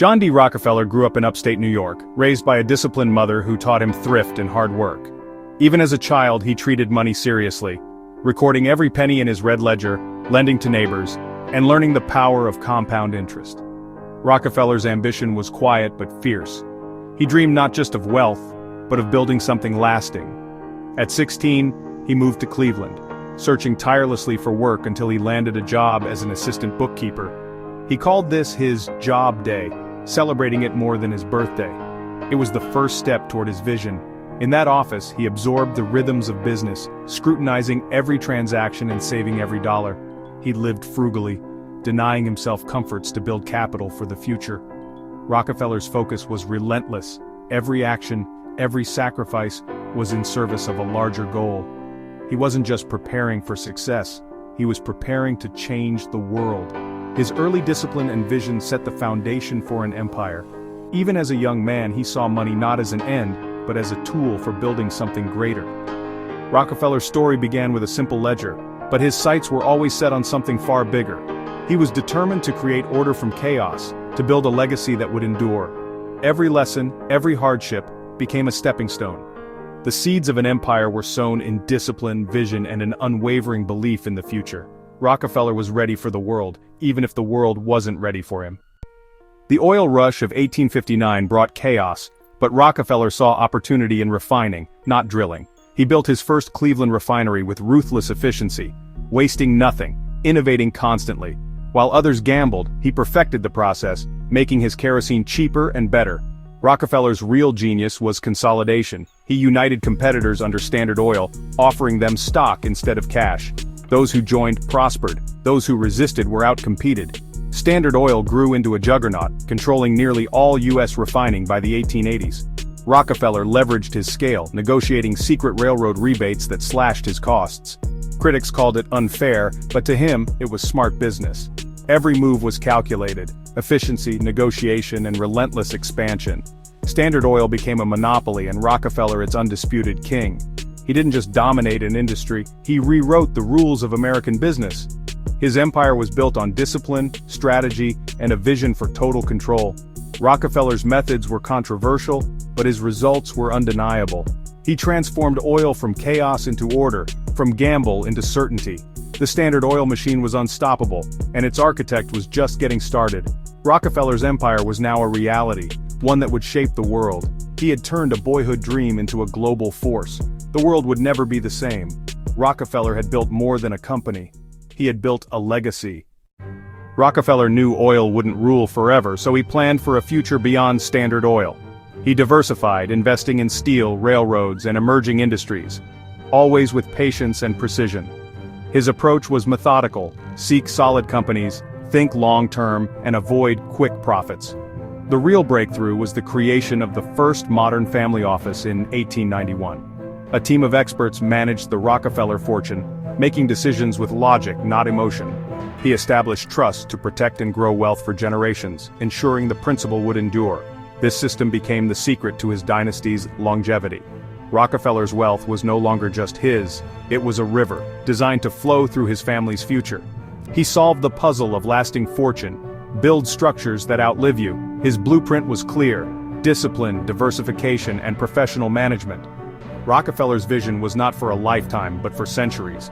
John D. Rockefeller grew up in upstate New York, raised by a disciplined mother who taught him thrift and hard work. Even as a child, he treated money seriously, recording every penny in his red ledger, lending to neighbors, and learning the power of compound interest. Rockefeller's ambition was quiet but fierce. He dreamed not just of wealth, but of building something lasting. At 16, he moved to Cleveland, searching tirelessly for work until he landed a job as an assistant bookkeeper. He called this his job day, celebrating it more than his birthday. It was the first step toward his vision. In that office, he absorbed the rhythms of business, scrutinizing every transaction and saving every dollar. He lived frugally, denying himself comforts to build capital for the future. Rockefeller's focus was relentless. Every action, every sacrifice was in service of a larger goal. He wasn't just preparing for success, he was preparing to change the world. His early discipline and vision set the foundation for an empire. Even as a young man, he saw money not as an end, but as a tool for building something greater. Rockefeller's story began with a simple ledger, but his sights were always set on something far bigger. He was determined to create order from chaos, to build a legacy that would endure. Every lesson, every hardship, became a stepping stone. The seeds of an empire were sown in discipline, vision, and an unwavering belief in the future. Rockefeller was ready for the world, even if the world wasn't ready for him. The oil rush of 1859 brought chaos, but Rockefeller saw opportunity in refining, not drilling. He built his first Cleveland refinery with ruthless efficiency, wasting nothing, innovating constantly. While others gambled, he perfected the process, making his kerosene cheaper and better. Rockefeller's real genius was consolidation. He united competitors under Standard Oil, offering them stock instead of cash. Those who joined prospered, those who resisted were outcompeted. Standard Oil grew into a juggernaut, controlling nearly all U.S. refining by the 1880s. Rockefeller leveraged his scale, negotiating secret railroad rebates that slashed his costs. Critics called it unfair, but to him, it was smart business. Every move was calculated: efficiency, negotiation, and relentless expansion. Standard Oil became a monopoly and Rockefeller its undisputed king. He didn't just dominate an industry, he rewrote the rules of American business. His empire was built on discipline, strategy, and a vision for total control. Rockefeller's methods were controversial, but his results were undeniable. He transformed oil from chaos into order, from gamble into certainty. The Standard Oil machine was unstoppable, and its architect was just getting started. Rockefeller's empire was now a reality, one that would shape the world. He had turned a boyhood dream into a global force. The world would never be the same. Rockefeller had built more than a company. He had built a legacy. Rockefeller knew oil wouldn't rule forever, so he planned for a future beyond Standard Oil. He diversified, investing in steel, railroads, and emerging industries, always with patience and precision. His approach was methodical: seek solid companies, think long-term, and avoid quick profits. The real breakthrough was the creation of the first modern family office in 1891. A team of experts managed the Rockefeller fortune, making decisions with logic, not emotion. He established trust to protect and grow wealth for generations, ensuring the principle would endure. This system became the secret to his dynasty's longevity. Rockefeller's wealth was no longer just his, it was a river, designed to flow through his family's future. He solved the puzzle of lasting fortune: build structures that outlive you. His blueprint was clear: discipline, diversification, and professional management. Rockefeller's vision was not for a lifetime, but for centuries.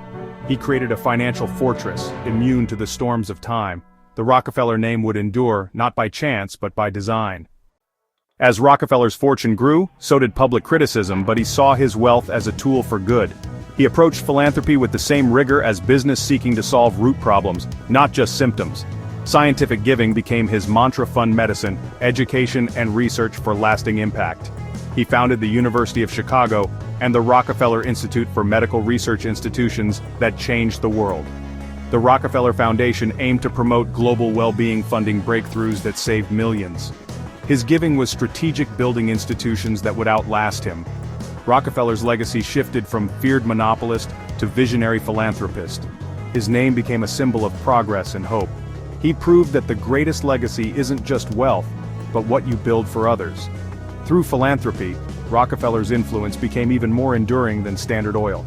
He created a financial fortress, immune to the storms of time. The Rockefeller name would endure, not by chance, but by design. As Rockefeller's fortune grew, so did public criticism, but he saw his wealth as a tool for good. He approached philanthropy with the same rigor as business, seeking to solve root problems, not just symptoms. Scientific giving became his mantra: fund medicine, education, and research for lasting impact. He founded the University of Chicago and the Rockefeller Institute for Medical Research, institutions that changed the world. The Rockefeller Foundation aimed to promote global well-being, funding breakthroughs that saved millions. His giving was strategic, building institutions that would outlast him. Rockefeller's legacy shifted from feared monopolist to visionary philanthropist. His name became a symbol of progress and hope. He proved that the greatest legacy isn't just wealth, but what you build for others. Through philanthropy, Rockefeller's influence became even more enduring than Standard Oil.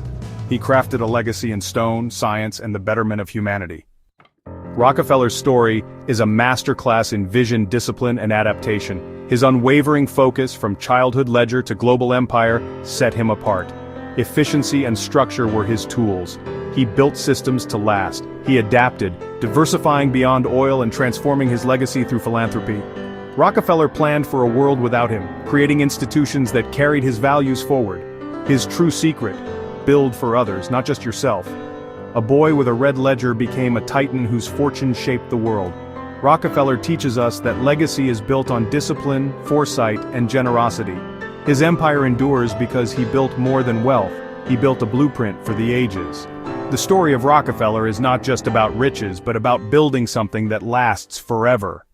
He crafted a legacy in stone, science, and the betterment of humanity. Rockefeller's story is a masterclass in vision, discipline, and adaptation. His unwavering focus from childhood ledger to global empire set him apart. Efficiency and structure were his tools. He built systems to last. He adapted, diversifying beyond oil and transforming his legacy through philanthropy. Rockefeller planned for a world without him, creating institutions that carried his values forward. His true secret: build for others, not just yourself. A boy with a red ledger became a titan whose fortune shaped the world. Rockefeller teaches us that legacy is built on discipline, foresight, and generosity. His empire endures because he built more than wealth. He built a blueprint for the ages. The story of Rockefeller is not just about riches, but about building something that lasts forever.